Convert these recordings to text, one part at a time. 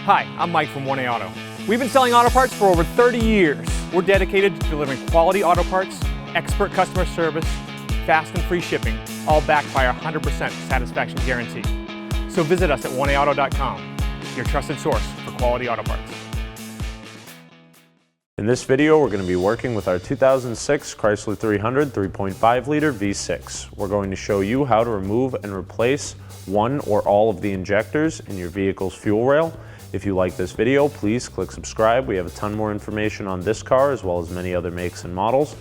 Hi, I'm Mike from 1A Auto. We've been selling auto parts for over 30 years. We're dedicated to delivering quality auto parts, expert customer service, fast and free shipping, all backed by our 100% satisfaction guarantee. So visit us at 1AAuto.com, your trusted source for quality auto parts. In this video, we're going to be working with our 2006 Chrysler 300 3.5 liter V6. We're going to show you how to remove and replace one or all of the injectors in your vehicle's fuel rail. If you like this video, please click subscribe. We have a ton more information on this car as well as many other makes and models.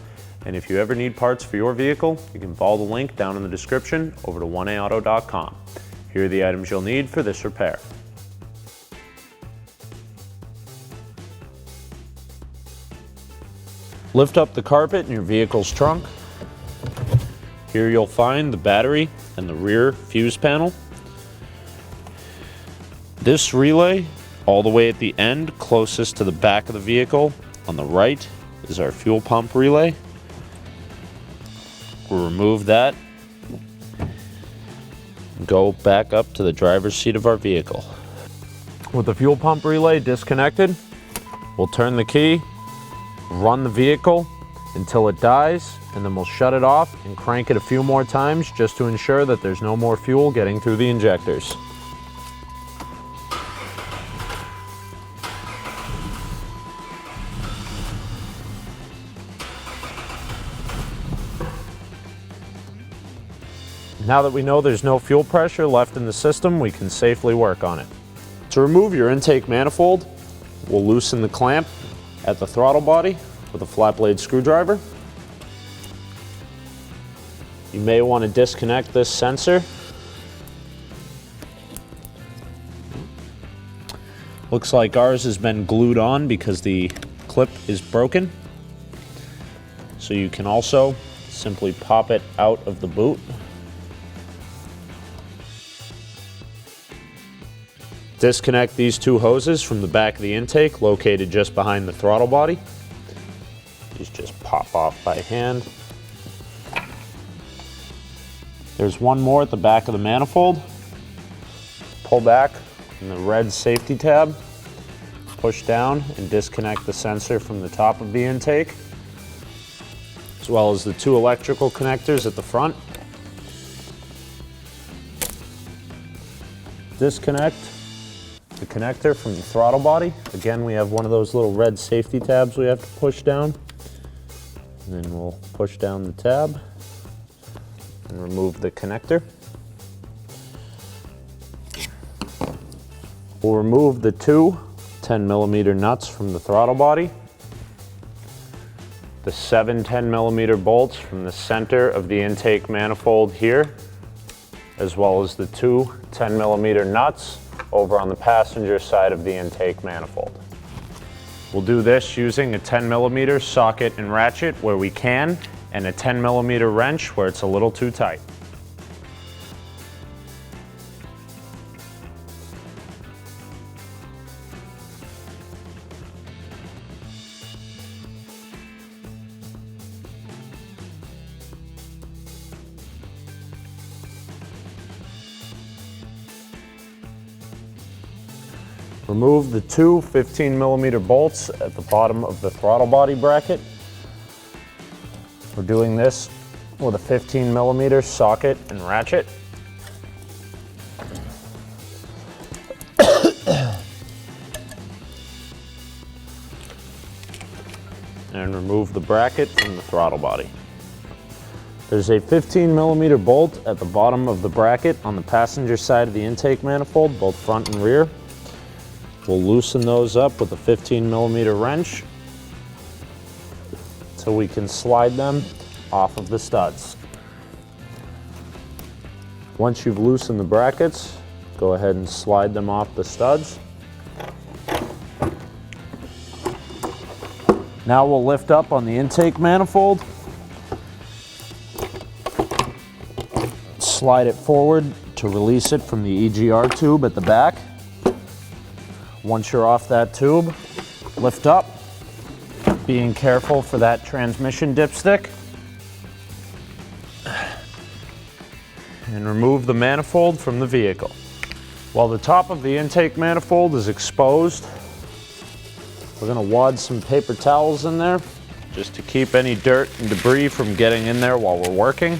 And if you ever need parts for your vehicle, you can follow the link down in the description over to 1AAuto.com. Here are the items you'll need for this repair. Lift up the carpet in your vehicle's trunk. Here you'll find the battery and the rear fuse panel. This relay, all the way at the end, closest to the back of the vehicle, on the right, is our fuel pump relay. We'll remove that and go back up to the driver's seat of our vehicle. With the fuel pump relay disconnected, we'll turn the key, run the vehicle until it dies, and then we'll shut it off and crank it a few more times just to ensure that there's no more fuel getting through the injectors. Now that we know there's no fuel pressure left in the system, we can safely work on it. To remove your intake manifold, we'll loosen the clamp at the throttle body with a flat blade screwdriver. You may want to disconnect this sensor. Looks like ours has been glued on because the clip is broken. So you can also simply pop it out of the boot. Disconnect these two hoses from the back of the intake located just behind the throttle body. These just pop off by hand. There's one more at the back of the manifold. Pull back on the red safety tab, push down and disconnect the sensor from the top of the intake, as well as the two electrical connectors at the front. Disconnect the connector from the throttle body. Again, we have one of those little red safety tabs we have to push down. And then we'll push down the tab and remove the connector. We'll remove the two 10mm nuts from the throttle body, the 7 10mm bolts from the center of the intake manifold here, as well as the two 10mm nuts over on the passenger side of the intake manifold. We'll do this using a 10mm socket and ratchet where we can, and a 10mm wrench where it's a little too tight. Remove the two 15mm bolts at the bottom of the throttle body bracket. We're doing this with a 15mm socket and ratchet. And remove the bracket from the throttle body. There's a 15mm bolt at the bottom of the bracket on the passenger side of the intake manifold, both front and rear. We'll loosen those up with a 15mm wrench so we can slide them off of the studs. Once you've loosened the brackets, go ahead and slide them off the studs. Now we'll lift up on the intake manifold, slide it forward to release it from the EGR tube at the back. Once you're off that tube, lift up, being careful for that transmission dipstick. And remove the manifold from the vehicle. While the top of the intake manifold is exposed, we're going to wad some paper towels in there just to keep any dirt and debris from getting in there while we're working.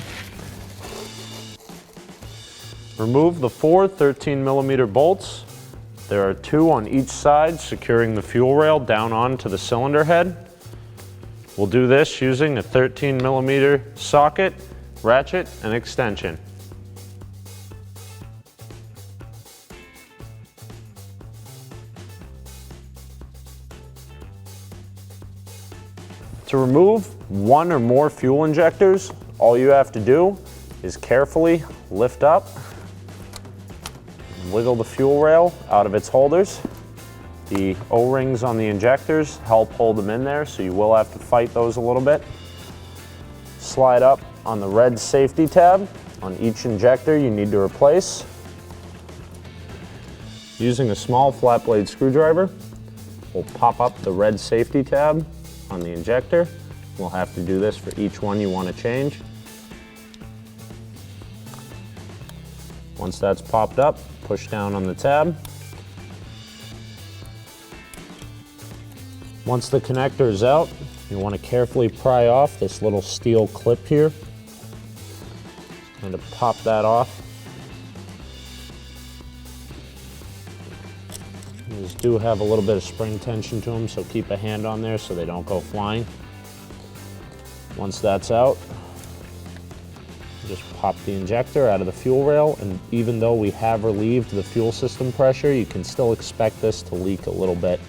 Remove the 4 13mm bolts. There are 2 on each side securing the fuel rail down onto the cylinder head. We'll do this using a 13mm socket, ratchet, and extension. To remove 1 or more fuel injectors, all you have to do is carefully lift up, wiggle the fuel rail out of its holders. The O-rings on the injectors help hold them in there, so you will have to fight those a little bit. Slide up on the red safety tab on each injector you need to replace. Using a small flat blade screwdriver, we'll pop up the red safety tab on the injector. We'll have to do this for each one you want to change. Once that's popped up, push down on the tab. Once the connector is out, you want to carefully pry off this little steel clip here. And to pop that off. These do have a little bit of spring tension to them, so keep a hand on there so they don't go flying. Once that's out, just pop the injector out of the fuel rail, and even though we have relieved the fuel system pressure, you can still expect this to leak a little bit.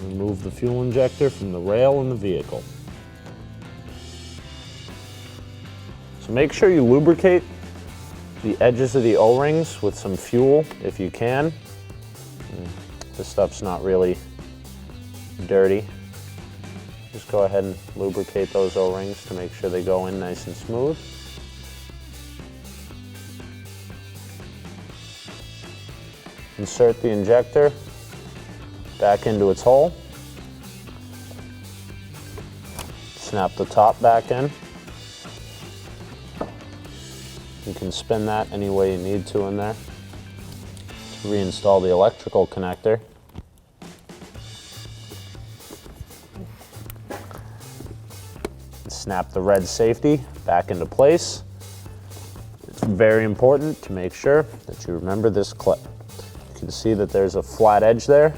Remove the fuel injector from the rail in the vehicle. So make sure you lubricate the edges of the O-rings with some fuel if you can. This stuff's not really dirty. Just go ahead and lubricate those O-rings to make sure they go in nice and smooth. Insert the injector back into its hole. Snap the top back in. You can spin that any way you need to in there. To reinstall the electrical connector. Snap the red safety back into place. It's very important to make sure that you remember this clip. You can see that there's a flat edge there.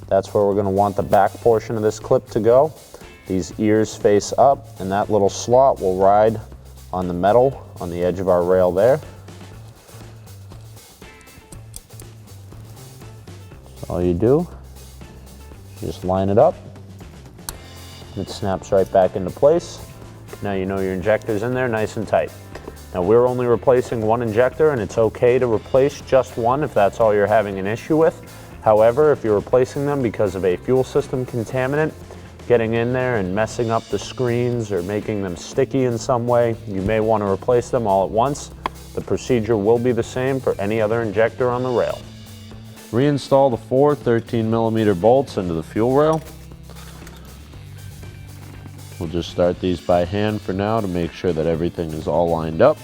That's where we're going to want the back portion of this clip to go. These ears face up, and that little slot will ride on the metal on the edge of our rail there. So all you do, just line it up. It snaps right back into place. Now you know your injector's in there nice and tight. Now we're only replacing 1 injector, and it's okay to replace just 1 if that's all you're having an issue with. However, if you're replacing them because of a fuel system contaminant getting in there and messing up the screens or making them sticky in some way, you may want to replace them all at once. The procedure will be the same for any other injector on the rail. Reinstall the 4 13mm bolts into the fuel rail. We'll just start these by hand for now to make sure that everything is all lined up.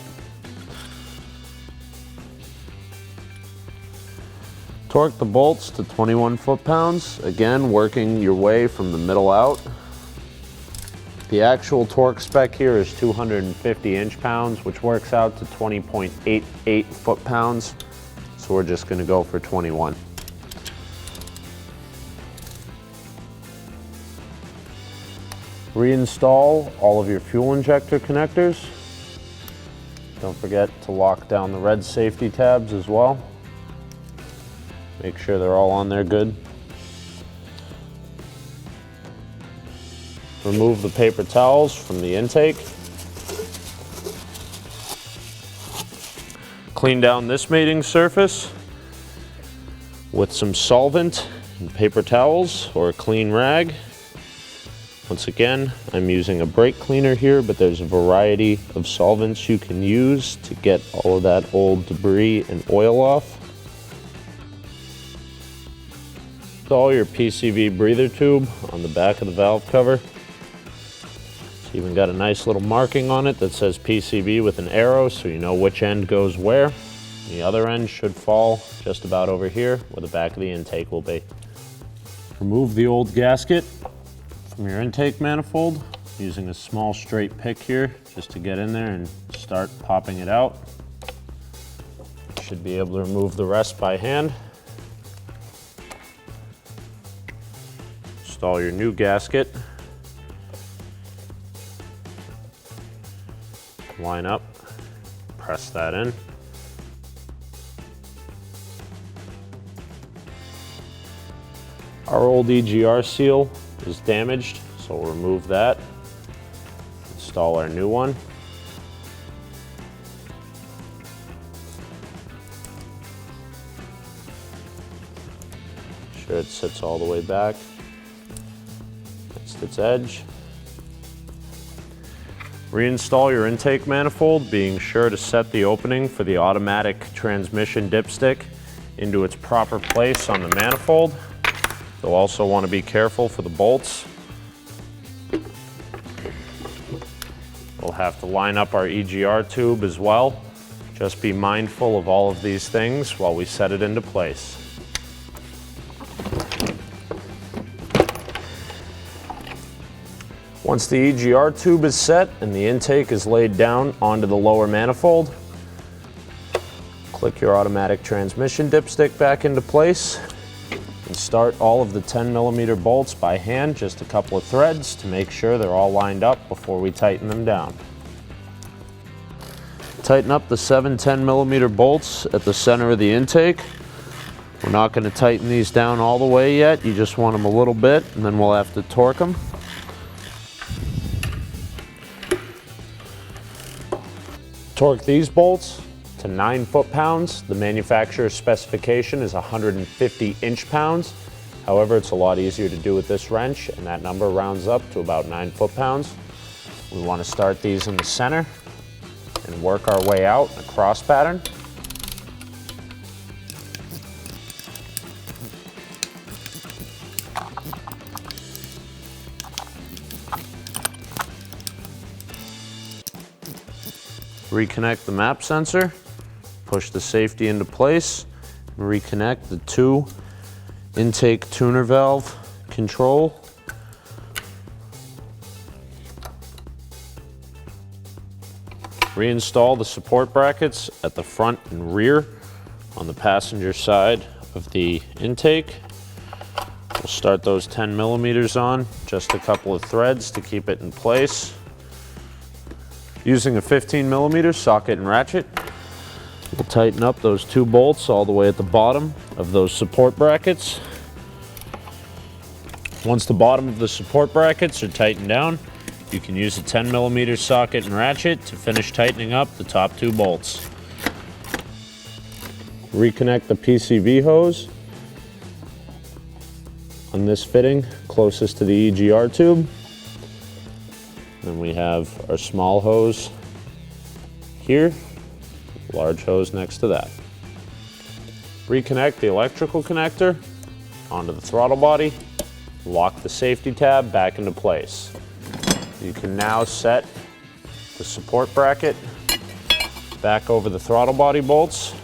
Torque the bolts to 21 foot-pounds, again working your way from the middle out. The actual torque spec here is 250 inch-pounds, which works out to 20.88 foot-pounds, so we're just going to go for 21. Reinstall all of your fuel injector connectors. Don't forget to lock down the red safety tabs as well. Make sure they're all on there good. Remove the paper towels from the intake. Clean down this mating surface with some solvent and paper towels or a clean rag. Once again, I'm using a brake cleaner here, but there's a variety of solvents you can use to get all of that old debris and oil off. Install your PCV breather tube on the back of the valve cover. It's even got a nice little marking on it that says PCB with an arrow, so you know which end goes where. The other end should fall just about over here where the back of the intake will be. Remove the old gasket from your intake manifold using a small straight pick here just to get in there and start popping it out. Should be able to remove the rest by hand. Install your new gasket. Line up, press that in. Our old EGR seal is damaged, so we'll remove that. Install our new one. Make sure it sits all the way back against its edge. Reinstall your intake manifold, being sure to set the opening for the automatic transmission dipstick into its proper place on the manifold. You'll also want to be careful for the bolts. We'll have to line up our EGR tube as well. Just be mindful of all of these things while we set it into place. Once the EGR tube is set and the intake is laid down onto the lower manifold, click your automatic transmission dipstick back into place and start all of the 10mm bolts by hand, just a couple of threads to make sure they're all lined up before we tighten them down. Tighten up the 7 10mm bolts at the center of the intake. We're not going to tighten these down all the way yet, you just want them a little bit and then we'll have to torque them. Torque these bolts to 9 foot-pounds. The manufacturer's specification is 150 inch-pounds. However, it's a lot easier to do with this wrench, and that number rounds up to about 9 foot-pounds. We want to start these in the center and work our way out in a cross pattern. Reconnect the map sensor, push the safety into place, and reconnect the 2 intake tuner valve control. Reinstall the support brackets at the front and rear on the passenger side of the intake. We'll start those 10mm on, just a couple of threads to keep it in place. Using a 15mm socket and ratchet, we'll tighten up those 2 bolts all the way at the bottom of those support brackets. Once the bottom of the support brackets are tightened down, you can use a 10mm socket and ratchet to finish tightening up the top 2 bolts. Reconnect the PCV hose on this fitting closest to the EGR tube. Then we have our small hose here, large hose next to that. Reconnect the electrical connector onto the throttle body, lock the safety tab back into place. You can now set the support bracket back over the throttle body bolts.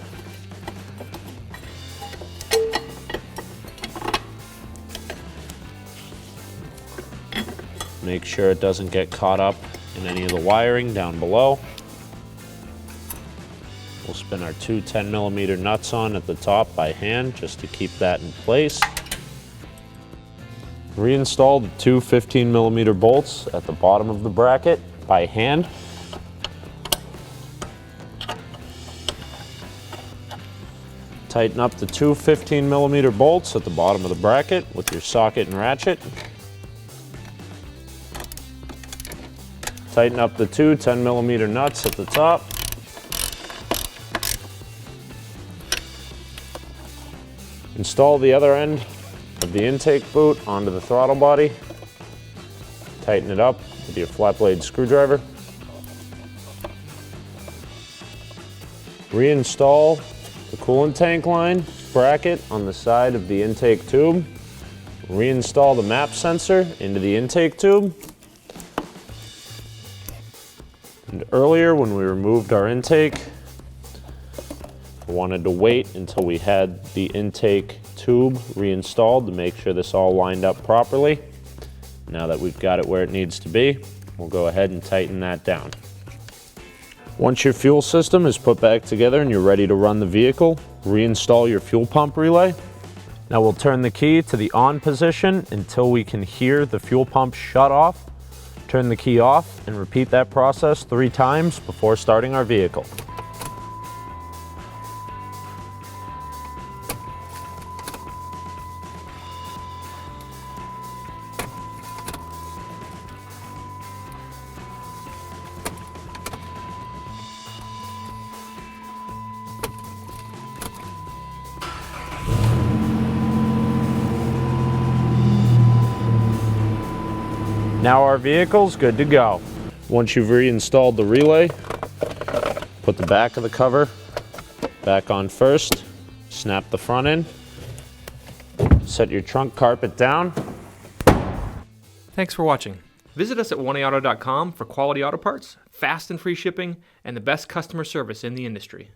Make sure it doesn't get caught up in any of the wiring down below. We'll spin our 2 10mm nuts on at the top by hand just to keep that in place. Reinstall the 2 15mm bolts at the bottom of the bracket by hand. Tighten up the 2 15mm bolts at the bottom of the bracket with your socket and ratchet. Tighten up the 2 10mm nuts at the top. Install the other end of the intake boot onto the throttle body. Tighten it up with your flat blade screwdriver. Reinstall the coolant tank line bracket on the side of the intake tube. Reinstall the map sensor into the intake tube. earlier when we removed our intake, I wanted to wait until we had the intake tube reinstalled to make sure this all lined up properly. Now that we've got it where it needs to be, we'll go ahead and tighten that down. Once your fuel system is put back together and you're ready to run the vehicle, reinstall your fuel pump relay. Now we'll turn the key to the on position until we can hear the fuel pump shut off. Turn the key off and repeat that process 3 times before starting our vehicle. Now our vehicle's good to go. Once you've reinstalled the relay, put the back of the cover back on first, snap the front in, set your trunk carpet down. Thanks for watching. Visit us at oneauto.com for quality auto parts, fast and free shipping, and the best customer service in the industry.